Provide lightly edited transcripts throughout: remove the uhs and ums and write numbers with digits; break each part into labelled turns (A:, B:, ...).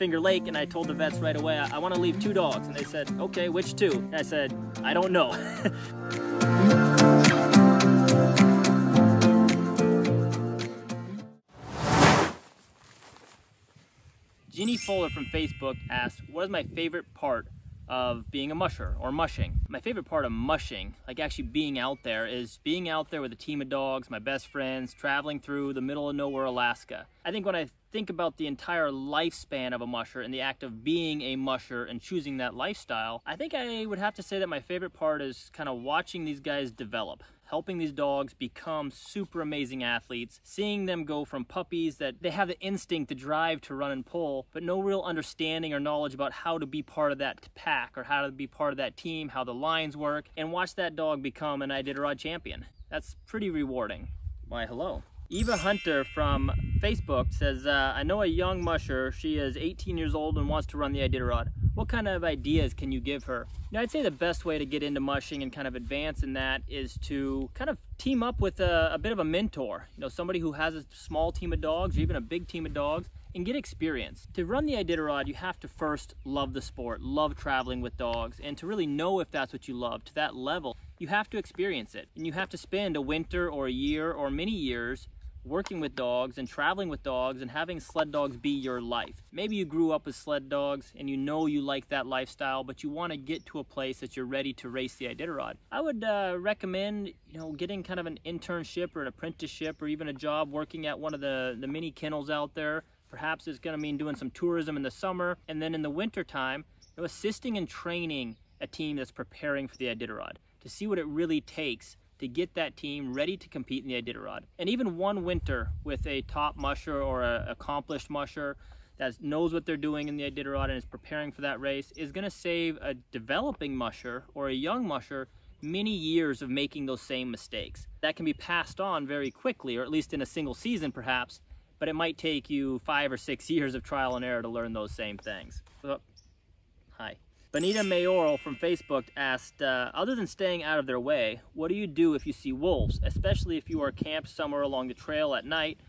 A: Finger Lake, and I told the vets right away, I want to leave 2 dogs. And they said, okay, which 2? And I said, I don't know. Jeannie Fuller from Facebook asked, what is my favorite part of being a musher or mushing? My favorite part of mushing, like actually being out there, is being out there with a team of dogs, my best friends, traveling through the middle of nowhere, Alaska. I think when I think about the entire lifespan of a musher and the act of being a musher and choosing that lifestyle, I think I would have to say that my favorite part is kind of watching these guys develop, helping these dogs become super amazing athletes, seeing them go from puppies that they have the instinct, the drive to run and pull, but no real understanding or knowledge about how to be part of that pack or how to be part of that team, how the lines work, and watch that dog become an Iditarod champion. That's pretty rewarding. Why, hello. Eva Hunter from Facebook says, I know a young musher. She is 18 years old and wants to run the Iditarod. What kind of ideas can you give her? Now, I'd say the best way to get into mushing and kind of advance in that is to kind of team up with a bit of a mentor. You know, somebody who has a small team of dogs or even a big team of dogs, and get experience. To run the Iditarod, you have to first love the sport, love traveling with dogs, and to really know if that's what you love to that level, you have to experience it. And you have to spend a winter or a year or many years working with dogs and traveling with dogs and having sled dogs be your life. Maybe you grew up with sled dogs and you know you like that lifestyle, but you want to get to a place that you're ready to race the Iditarod. I would recommend, getting kind of an internship or an apprenticeship or even a job working at one of the mini kennels out there. Perhaps it's going to mean doing some tourism in the summer, and then in the winter time, assisting and training a team that's preparing for the Iditarod to see what it really takes to get that team ready to compete in the Iditarod. And even one winter with a top musher or an accomplished musher that knows what they're doing in the Iditarod and is preparing for that race is going to save a developing musher or a young musher many years of making those same mistakes. That can be passed on very quickly, or at least in a single season perhaps, but it might take you 5 or 6 years of trial and error to learn those same things. Hi. Bonita Mayoral from Facebook asked, other than staying out of their way, what do you do if you see wolves, especially if you are camped somewhere along the trail at night,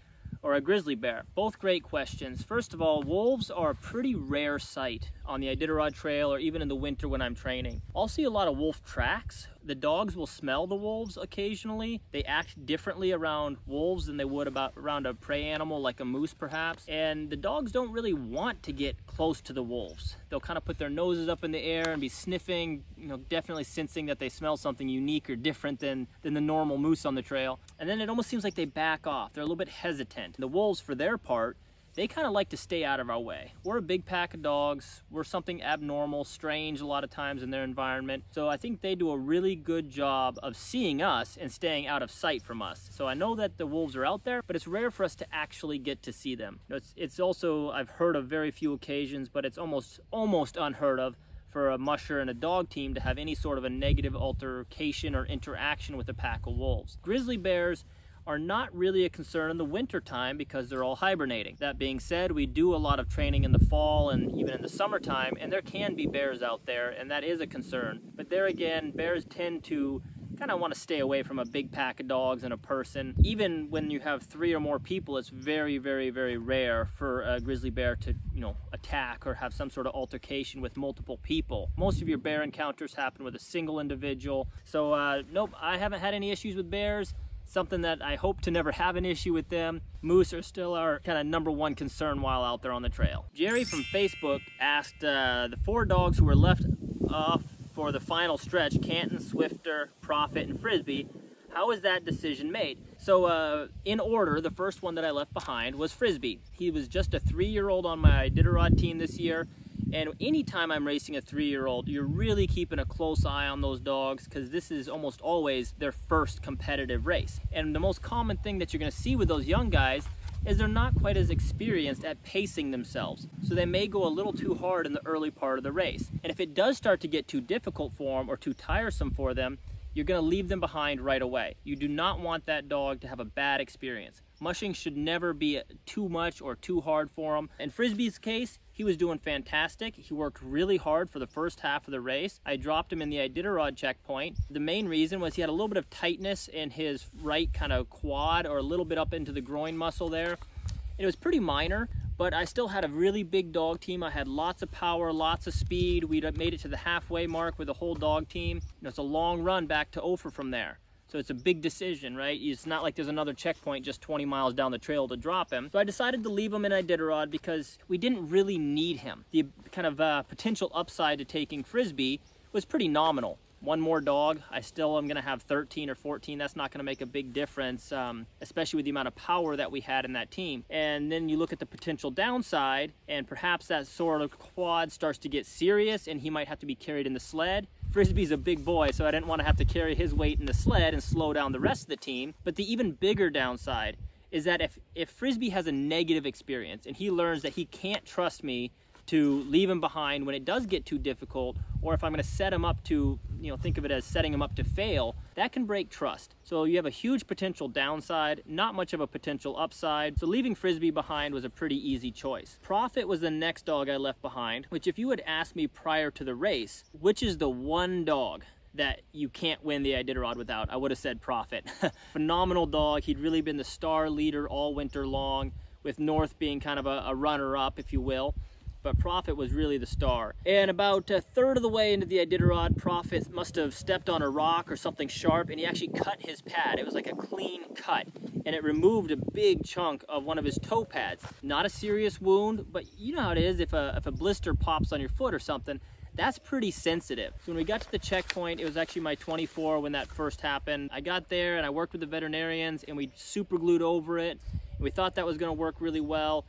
A: or a grizzly bear? Both great questions. First of all, wolves are a pretty rare sight on the Iditarod trail or even in the winter when I'm training. I'll see a lot of wolf tracks. The dogs will smell the wolves occasionally. They act differently around wolves than they would around a prey animal like a moose perhaps. And the dogs don't really want to get close to the wolves. They'll kind of put their noses up in the air and be sniffing, definitely sensing that they smell something unique or different than the normal moose on the trail. And then it almost seems like they back off. They're a little bit hesitant. The wolves, for their part, they kind of like to stay out of our way. We're a big pack of dogs. We're something abnormal, strange a lot of times in their environment. So I think they do a really good job of seeing us and staying out of sight from us. So I know that the wolves are out there, but it's rare for us to actually get to see them. It's also, I've heard of very few occasions, but it's almost unheard of for a musher and a dog team to have any sort of a negative altercation or interaction with a pack of wolves. Grizzly bears are not really a concern in the winter time because they're all hibernating. That being said, we do a lot of training in the fall and even in the summertime, and there can be bears out there, and that is a concern. But there again, bears tend to kind of want to stay away from a big pack of dogs and a person. Even when you have 3 or more people, it's very, very, very rare for a grizzly bear to, attack or have some sort of altercation with multiple people. Most of your bear encounters happen with a single individual. So nope, I haven't had any issues with bears. Something that I hope to never have an issue with them. Moose are still our kind of #1 concern while out there on the trail. Jerry from Facebook asked the 4 dogs who were left off for the final stretch, Canton, Swifter, Prophet, and Frisbee, how was that decision made? So in order, the first one that I left behind was Frisbee. He was just a 3-year-old on my Iditarod team this year. And anytime I'm racing a 3-year-old, you're really keeping a close eye on those dogs because this is almost always their first competitive race. And the most common thing that you're going to see with those young guys is they're not quite as experienced at pacing themselves. So they may go a little too hard in the early part of the race. And if it does start to get too difficult for them or too tiresome for them, you're going to leave them behind right away. You do not want that dog to have a bad experience. Mushing should never be too much or too hard for him. In Frisbee's case, he was doing fantastic. He worked really hard for the first half of the race. I dropped him in the Iditarod checkpoint. The main reason was he had a little bit of tightness in his right kind of quad or a little bit up into the groin muscle there. It was pretty minor, but I still had a really big dog team. I had lots of power, lots of speed. We'd made it to the halfway mark with the whole dog team. You know, it's a long run back to Ophir from there. So it's a big decision, right? It's not like there's another checkpoint just 20 miles down the trail to drop him. So I decided to leave him in Iditarod because we didn't really need him. The kind of potential upside to taking Frisbee was pretty nominal. One more dog, I still am gonna have 13 or 14. That's not gonna make a big difference, especially with the amount of power that we had in that team. And then you look at the potential downside, and perhaps that sort of quad starts to get serious and he might have to be carried in the sled. Frisbee's a big boy, so I didn't want to have to carry his weight in the sled and slow down the rest of the team. But the even bigger downside is that if Frisbee has a negative experience and he learns that he can't trust me to leave him behind when it does get too difficult, or if I'm going to set him up to, you know, think of it as setting him up to fail, that can break trust. So you have a huge potential downside, not much of a potential upside. So leaving Frisbee behind was a pretty easy choice. Profit was the next dog I left behind, which if you had asked me prior to the race, which is the one dog that you can't win the Iditarod without, I would have said Profit. Phenomenal dog. He'd really been the star leader all winter long, with North being kind of a runner-up, if you will. But Profit was really the star. And about a third of the way into the Iditarod, Profit must have stepped on a rock or something sharp, and he actually cut his pad. It was like a clean cut, and it removed a big chunk of one of his toe pads. Not a serious wound, but you know how it is if a blister pops on your foot or something, that's pretty sensitive. So when we got to the checkpoint, it was actually my 24 when that first happened. I got there and I worked with the veterinarians and we super glued over it. And we thought that was gonna work really well.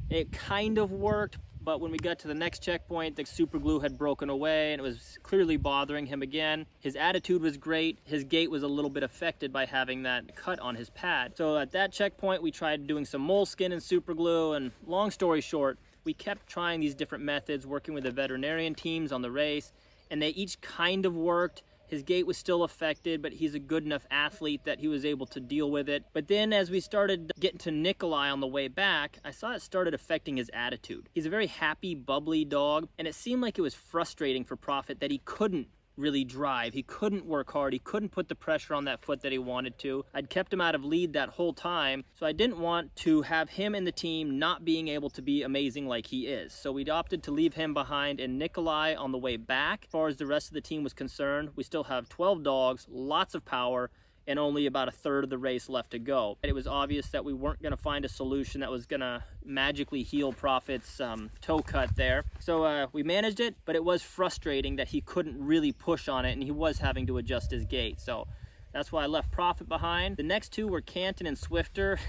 A: It kind of worked, but when we got to the next checkpoint, the super glue had broken away and it was clearly bothering him again. His attitude was great. His gait was a little bit affected by having that cut on his pad. So at that checkpoint, we tried doing some moleskin and super glue, and long story short, we kept trying these different methods, working with the veterinarian teams on the race, and they each kind of worked. His gait was still affected, but he's a good enough athlete that he was able to deal with it. But then as we started getting to Nikolai on the way back, I saw it started affecting his attitude. He's a very happy, bubbly dog, and it seemed like it was frustrating for Profit that he couldn't really drive. He couldn't work hard. He couldn't put the pressure on that foot that he wanted to. I'd kept him out of lead that whole time, so I didn't want to have him in the team not being able to be amazing like he is. So we opted to leave him behind in Nikolai on the way back. As far as the rest of the team was concerned, we still have 12 dogs, lots of power, and only about a third of the race left to go. It was obvious that we weren't going to find a solution that was going to magically heal Profit's toe cut there. So we managed it, but it was frustrating that he couldn't really push on it and he was having to adjust his gait. So that's why I left Profit behind. The next two were Canton and Swifter.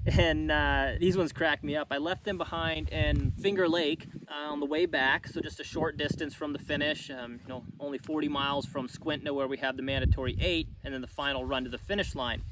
A: And these ones cracked me up. I left them behind in Finger Lake on the way back, so just a short distance from the finish, you know, only 40 miles from Squintna where we have the mandatory 8, and then the final run to the finish line.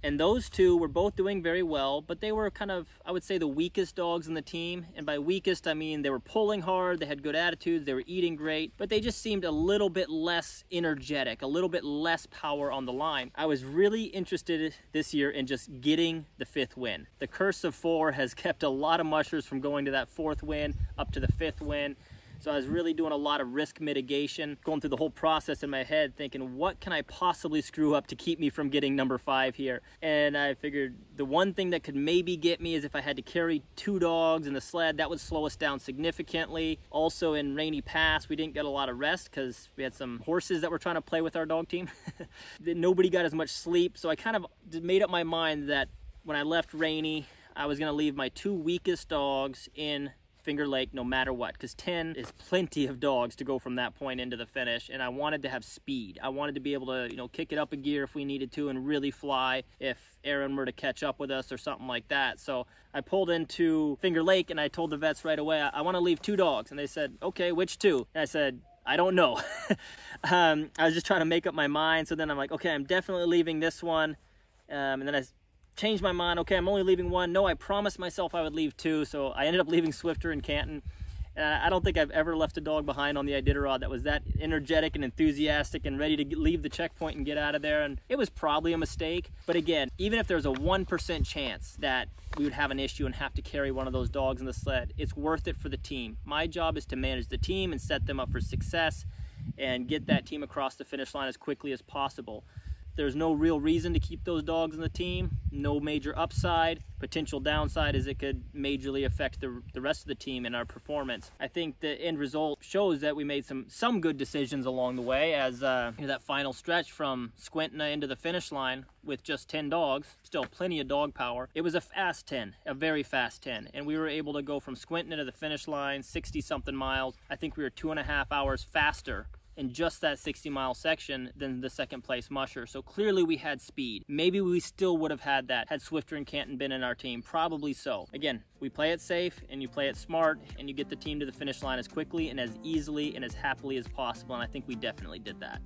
A: And those two were both doing very well, but they were kind of, I would say, the weakest dogs in the team. And by weakest, I mean they were pulling hard, they had good attitudes, they were eating great, but they just seemed a little bit less energetic, a little bit less power on the line. I was really interested this year in just getting the 5th win. The curse of 4 has kept a lot of mushers from going to that 4th win up to the 5th win. So I was really doing a lot of risk mitigation, going through the whole process in my head, thinking, what can I possibly screw up to keep me from getting number 5 here? And I figured the one thing that could maybe get me is if I had to carry 2 dogs in the sled, that would slow us down significantly. Also in Rainy Pass, we didn't get a lot of rest because we had some horses that were trying to play with our dog team. Nobody got as much sleep. So I kind of made up my mind that when I left Rainy, I was gonna leave my 2 weakest dogs in Finger Lake no matter what, because 10 is plenty of dogs to go from that point into the finish, and I wanted to have speed. I wanted to be able to, you know, kick it up a gear if we needed to and really fly if Aaron were to catch up with us or something like that. So I pulled into Finger Lake and I told the vets right away, I want to leave 2 dogs, and they said, okay, which 2? And I said, I don't know. I was just trying to make up my mind. So then I'm like, okay, I'm definitely leaving this one, and then I changed my mind. Okay, I'm only leaving 1. No, I promised myself I would leave 2, so I ended up leaving Swifter and Canton. I don't think I've ever left a dog behind on the Iditarod that was that energetic and enthusiastic and ready to leave the checkpoint and get out of there, and it was probably a mistake. But again, even if there's a 1% chance that we would have an issue and have to carry one of those dogs in the sled, it's worth it for the team. My job is to manage the team and set them up for success and get that team across the finish line as quickly as possible. There's no real reason to keep those dogs in the team. No major upside. Potential downside is it could majorly affect the rest of the team and our performance. I think the end result shows that we made some good decisions along the way, as that final stretch from Squintina into the finish line with just 10 dogs, still plenty of dog power. It was a fast 10, a very fast 10, and we were able to go from Squintina to the finish line, 60-something miles. I think we were 2.5 hours faster in just that 60-mile section than the second place Musher. So clearly we had speed. Maybe we still would have had that had Swifter and Canton been in our team. Probably so. Again, we play it safe and you play it smart and you get the team to the finish line as quickly and as easily and as happily as possible, and I think we definitely did that.